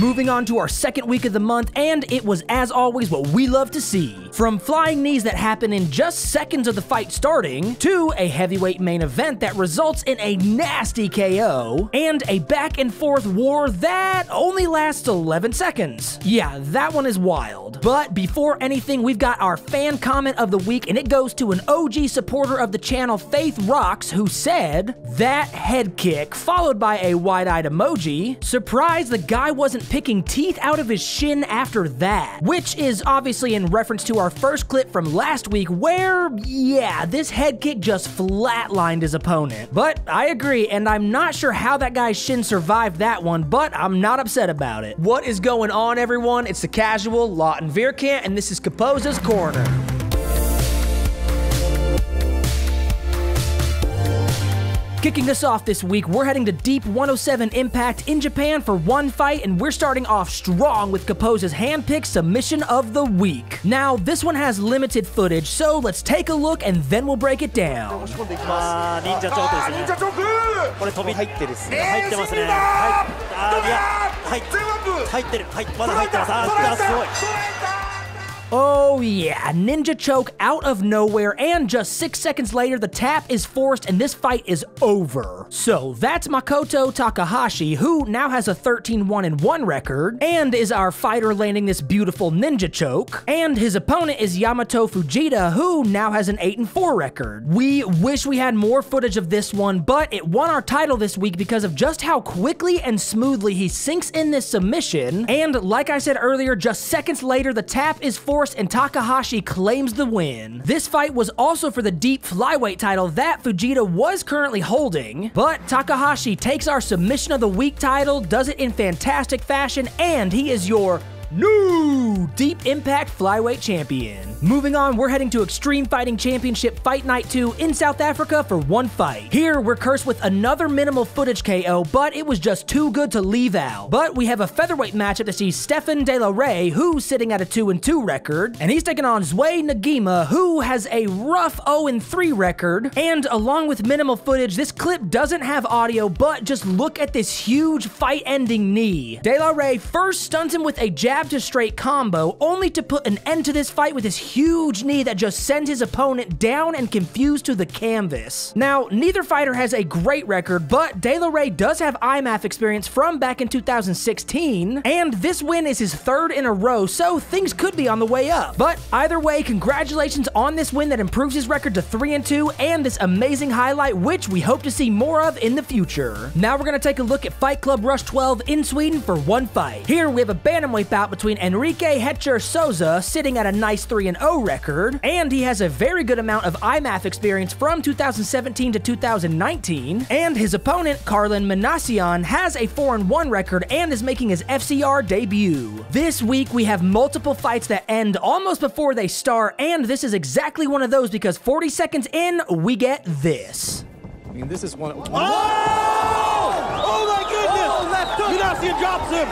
Moving on to our second week of the month, and it was as always what we love to see. From flying knees that happen in just seconds of the fight starting, to a heavyweight main event that results in a nasty KO, and a back and forth war that only lasts 11 seconds. Yeah, that one is wild. But before anything, we've got our fan comment of the week, and it goes to an OG supporter of the channel, Faith Rocks, who said, "That head kick," followed by a wide-eyed emoji. Surprised the guy wasn't picking teeth out of his shin after that. Which is obviously in reference to our first clip from last week where, yeah, this head kick just flatlined his opponent. But I agree, and I'm not sure how that guy's shin survived that one, but I'm not upset about it. What is going on, everyone? It's the Casual, Lawton Vierkant, and this is Caposa's Corner. Kicking us off this week, we're heading to Deep 107 Impact in Japan for one fight, and we're starting off strong with Caposa's hand-picked submission of the week. Now, this one has limited footage, so let's take a look and then we'll break it down. Oh yeah, ninja choke out of nowhere, and just 6 seconds later, the tap is forced and this fight is over. So that's Makoto Takahashi, who now has a 13-1-1 record, and is our fighter landing this beautiful ninja choke, and his opponent is Yamato Fujita, who now has an 8-4 record. We wish we had more footage of this one, but it won our title this week because of just how quickly and smoothly he sinks in this submission, and like I said earlier, just seconds later, the tap is forced and Takahashi claims the win. This fight was also for the deep flyweight title that Fujita was currently holding, but Takahashi takes our submission of the week title, does it in fantastic fashion, and he is your new Deep Impact Flyweight Champion. Moving on, we're heading to Extreme Fighting Championship Fight Night 2 in South Africa for one fight. Here, we're cursed with another minimal footage KO, but it was just too good to leave out. But we have a featherweight matchup to see Stefan De La Rey, who's sitting at a 2-2 record, and he's taking on Zwei Nagima, who has a rough 0-3 record. And along with minimal footage, this clip doesn't have audio, but just look at this huge fight-ending knee. De La Rey first stuns him with a jab to straight combo, only to put an end to this fight with his huge knee that just sends his opponent down and confused to the canvas. Now, neither fighter has a great record, but De La Rey does have IMAF experience from back in 2016, and this win is his third in a row, so things could be on the way up. But either way, congratulations on this win that improves his record to 3-2, and this amazing highlight, which we hope to see more of in the future. Now we're gonna take a look at Fight Club Rush 12 in Sweden for one fight. Here we have a bantamweight bout between Enrique Hetcher Souza, sitting at a nice 3-0 record, and he has a very good amount of IMAF experience from 2017 to 2019, and his opponent, Carlin Manassian, has a 4-1 record and is making his FCR debut. This week, we have multiple fights that end almost before they start, and this is exactly one of those because 40 seconds in, we get this. I mean, this is one. Oh! Oh my goodness! Oh, left hook! Manassian drops him!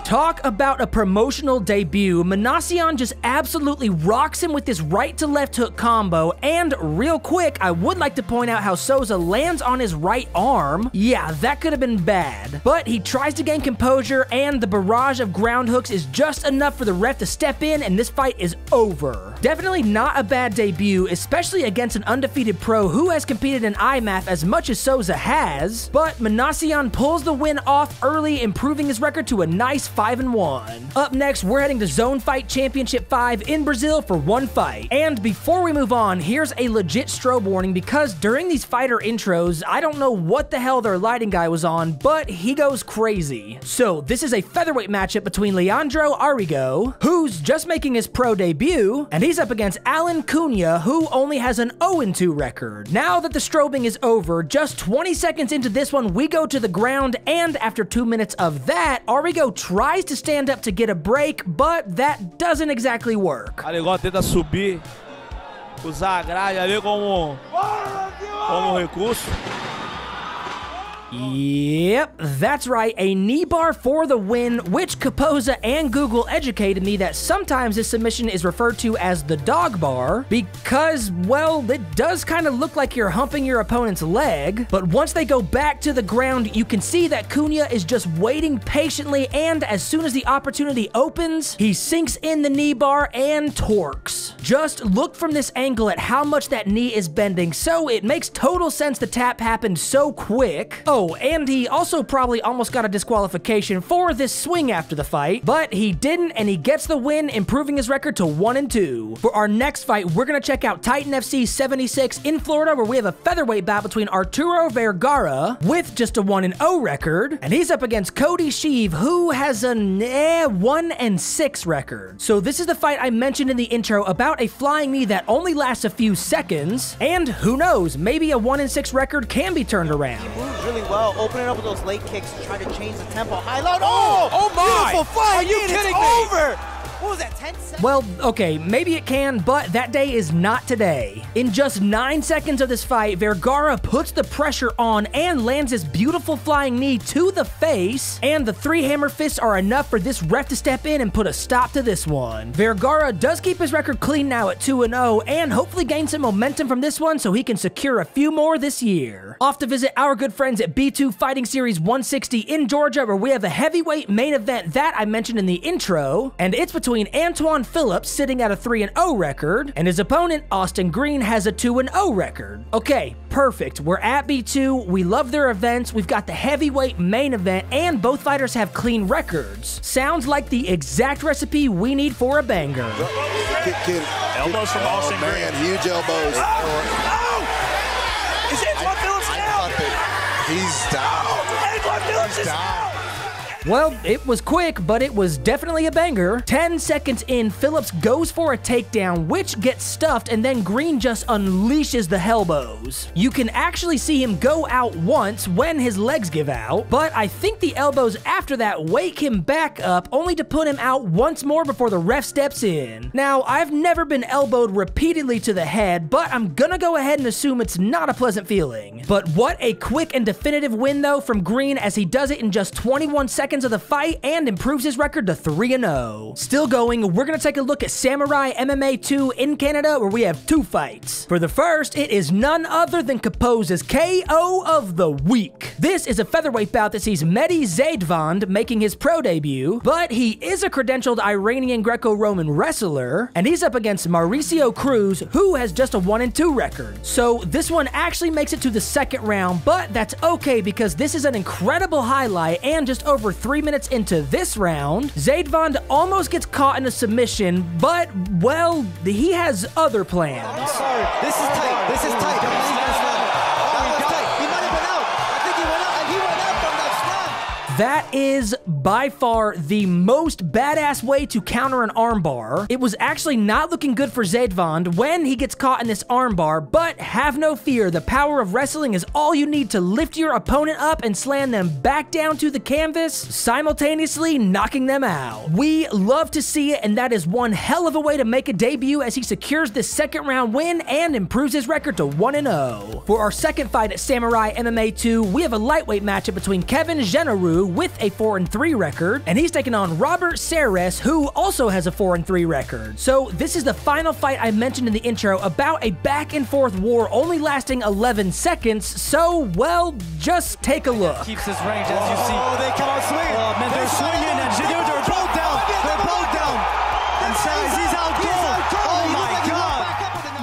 Talk about a promotional debut. Manassian just absolutely rocks him with this right to left hook combo, and real quick, I would like to point out how Souza lands on his right arm. Yeah, that could have been bad, but he tries to gain composure, and the barrage of ground hooks is just enough for the ref to step in, and this fight is over. Definitely not a bad debut, especially against an undefeated pro who has competed in IMAF as much as Souza has, but Manassian pulls the win off early, improving his record to a nice 5-1. Up next, we're heading to Zone Fight Championship 5 in Brazil for one fight. And before we move on, here's a legit strobe warning because during these fighter intros, I don't know what the hell their lighting guy was on, but he goes crazy. So this is a featherweight matchup between Leandro Arrigo, who's just making his pro debut, and he's up against Alan Cunha, who only has an 0-2 record. Now that the strobing is over, just 20 seconds into this one, we go to the ground, and after 2 minutes of that, Arrigo tries to stand up to get a break, but that doesn't exactly work. Arrigo tenta subir, usar a grade ali como recurso. Yep, that's right, a knee bar for the win, which Caposa and Google educated me that sometimes this submission is referred to as the dog bar because, well, it does kind of look like you're humping your opponent's leg, but once they go back to the ground, you can see that Cunha is just waiting patiently, and as soon as the opportunity opens, he sinks in the knee bar and torques. Just look from this angle at how much that knee is bending, so it makes total sense the tap happened so quick. Oh, and he also probably almost got a disqualification for this swing after the fight, but he didn't, and he gets the win, improving his record to 1-2. For our next fight, we're gonna check out Titan FC 76 in Florida, where we have a featherweight bout between Arturo Vergara with just a 1-0 record, and he's up against Cody Sheave, who has a 1-6 record. So this is the fight I mentioned in the intro about a flying knee that only lasts a few seconds, and who knows, maybe a 1-6 record can be turned around. He moves really well, opening up with those late kicks to try to change the tempo. High low. Oh my! Beautiful fight! Are you kidding me? Over! What was that, 10 seconds? Well, okay, maybe it can, but that day is not today. In just 9 seconds of this fight, Vergara puts the pressure on and lands his beautiful flying knee to the face, and the 3 hammer fists are enough for this ref to step in and put a stop to this one. Vergara does keep his record clean now at 2-0, and hopefully gain some momentum from this one so he can secure a few more this year. Off to visit our good friends at B2 Fighting Series 160 in Georgia, where we have a heavyweight main event that I mentioned in the intro, and it's between Antoine Phillips, sitting at a 3-0 record, and his opponent, Austin Green, has a 2-0 record. Okay, perfect. We're at B2, we love their events, we've got the heavyweight main event, and both fighters have clean records. Sounds like the exact recipe we need for a banger. Elbows from Austin Green. Man, huge elbows. Is Antoine Phillips down? He's down. Antoine Phillips is down. Well, it was quick, but it was definitely a banger. 10 seconds in, Phillips goes for a takedown, which gets stuffed, and then Green just unleashes the elbows. You can actually see him go out once when his legs give out, but I think the elbows after that wake him back up, only to put him out once more before the ref steps in. Now, I've never been elbowed repeatedly to the head, but I'm gonna go ahead and assume it's not a pleasant feeling. But what a quick and definitive win, though, from Green, as he does it in just 21 seconds of the fight and improves his record to 3-0. Still going, we're gonna take a look at Samurai MMA 2 in Canada, where we have 2 fights. For the first, it is none other than Caposa's KO of the week. This is a featherweight bout that sees Mehdi Zaidvand making his pro debut, but he is a credentialed Iranian Greco-Roman wrestler, and he's up against Mauricio Cruz, who has just a 1-2 record. So this one actually makes it to the second round, but that's okay because this is an incredible highlight, and just over 3 minutes into this round, Zaidvand almost gets caught in a submission, but, well, he has other plans. This is tight. This is tight. That was tight. He might have been out. I think he went out, and he went out from that slap. That is by far the most badass way to counter an armbar. It was actually not looking good for Zaidvand when he gets caught in this armbar, but have no fear, the power of wrestling is all you need to lift your opponent up and slam them back down to the canvas, simultaneously knocking them out. We love to see it, and that is one hell of a way to make a debut as he secures this second round win and improves his record to 1-0. For our second fight at Samurai MMA 2, we have a lightweight matchup between Kevin Generou with a 4-3 record, and he's taking on Robert Ceres, who also has a 4-3 record. So this is the final fight I mentioned in the intro about a back and forth war only lasting 11 seconds, so, well, just take a look. Keeps his range, as you see. Oh, they come out swinging. Oh, man, they're swinging, and they're both down. They're both down. And Ceres, he's out cold. Oh, my God.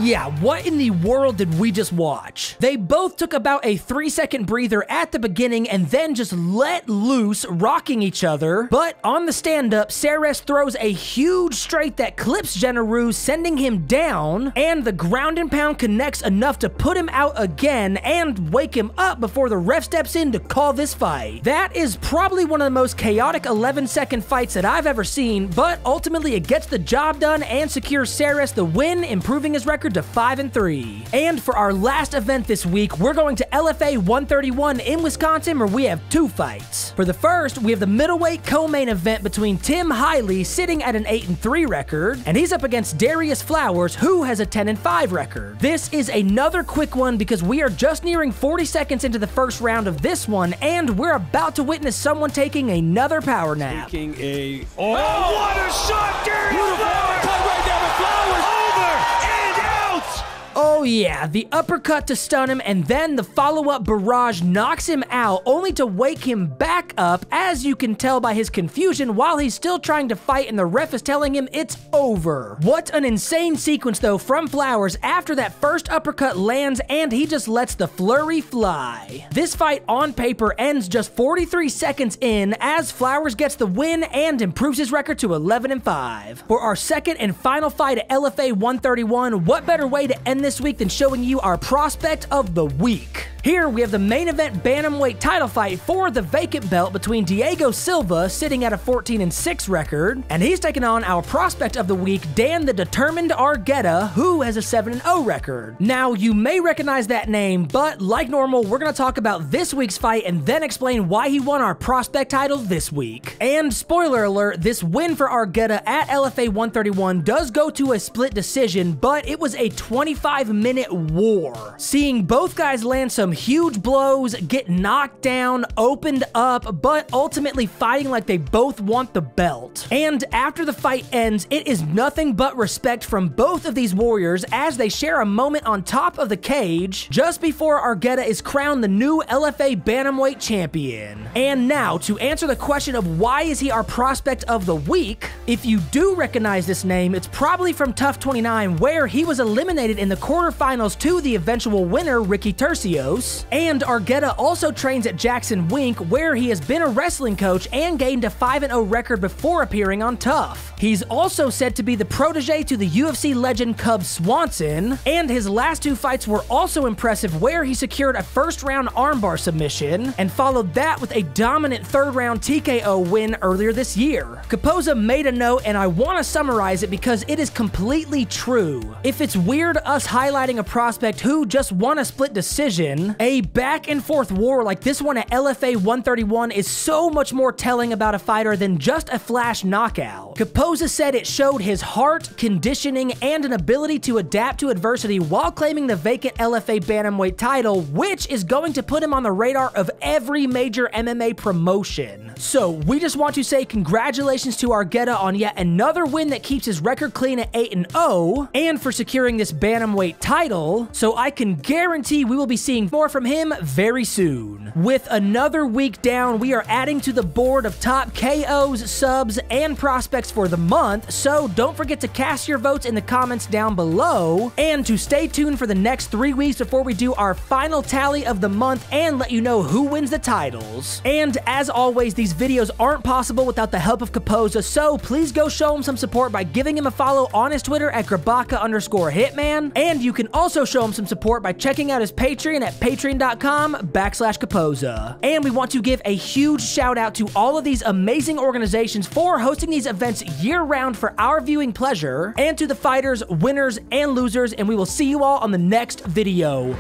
Yeah, what in the world did we just watch? They both took about a 3-second breather at the beginning and then just let loose, rocking each other. But on the stand-up, Ceres throws a huge straight that clips Generou, sending him down, and the ground and pound connects enough to put him out again and wake him up before the ref steps in to call this fight. That is probably one of the most chaotic 11-second fights that I've ever seen, but ultimately it gets the job done and secures Ceres the win, improving his record record to 5-3. And for our last event this week, we're going to LFA 131 in Wisconsin, where we have 2 fights. For the first, we have the middleweight co-main event between Tim Hiley, sitting at an 8-3 record, and he's up against Darius Flowers, who has a 10-5 record. This is another quick one because we are just nearing 40 seconds into the first round of this one, and we're about to witness someone taking another power nap. Taking a... Oh, what a shot! Darius Flowers! Right down the Flowers. Over and out! Oh yeah, the uppercut to stun him, and then the follow-up barrage knocks him out, only to wake him back up, as you can tell by his confusion, while he's still trying to fight and the ref is telling him it's over. What an insane sequence though from Flowers after that first uppercut lands and he just lets the flurry fly. This fight on paper ends just 43 seconds in as Flowers gets the win and improves his record to 11-5. For our second and final fight at LFA 131, what better way to end this week than showing you our prospect of the week. Here we have the main event bantamweight title fight for the vacant belt between Diego Silva, sitting at a 14-6 record, and he's taking on our prospect of the week, Dan the Determined Argueta, who has a 7-0 record. Now, you may recognize that name, but like normal, we're going to talk about this week's fight and then explain why he won our prospect title this week. And spoiler alert, this win for Argueta at LFA 131 does go to a split decision, but it was a 25-minute war. Seeing both guys land some huge blows, get knocked down, opened up, but ultimately fighting like they both want the belt. And after the fight ends, it is nothing but respect from both of these warriors as they share a moment on top of the cage just before Argueta is crowned the new LFA Bantamweight champion. And now, to answer the question of why is he our prospect of the week, if you do recognize this name, it's probably from Tough 29, where he was eliminated in the quarterfinals to the eventual winner, Ricky Tercios. And Argueta also trains at Jackson Wink, where he has been a wrestling coach and gained a 5-0 record before appearing on Tough. He's also said to be the protege to the UFC legend Cub Swanson, and his last 2 fights were also impressive, where he secured a first-round armbar submission and followed that with a dominant third-round TKO win earlier this year. Caposa made a note, and I want to summarize it because it is completely true. If it's weird us highlighting a prospect who just won a split decision, a back-and-forth war like this one at LFA 131 is so much more telling about a fighter than just a flash knockout. Caposa said it showed his heart, conditioning, and an ability to adapt to adversity while claiming the vacant LFA Bantamweight title, which is going to put him on the radar of every major MMA promotion. So, we just want to say congratulations to Argueta on yet another win that keeps his record clean at 8-0, and for securing this Bantamweight title, so I can guarantee we will be seeing more from him very soon. With another week down, we are adding to the board of top KOs, subs, and prospects for the month, so don't forget to cast your votes in the comments down below, and to stay tuned for the next 3 weeks before we do our final tally of the month and let you know who wins the titles. And as always, these videos aren't possible without the help of Caposa, so please go show him some support by giving him a follow on his Twitter at Grabaka_Hitman, and you can also show him some support by checking out his Patreon at patreon.com/Caposa. And we want to give a huge shout out to all of these amazing organizations for hosting these events year-round for our viewing pleasure, and to the fighters, winners, and losers, and we will see you all on the next video.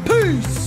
Peace!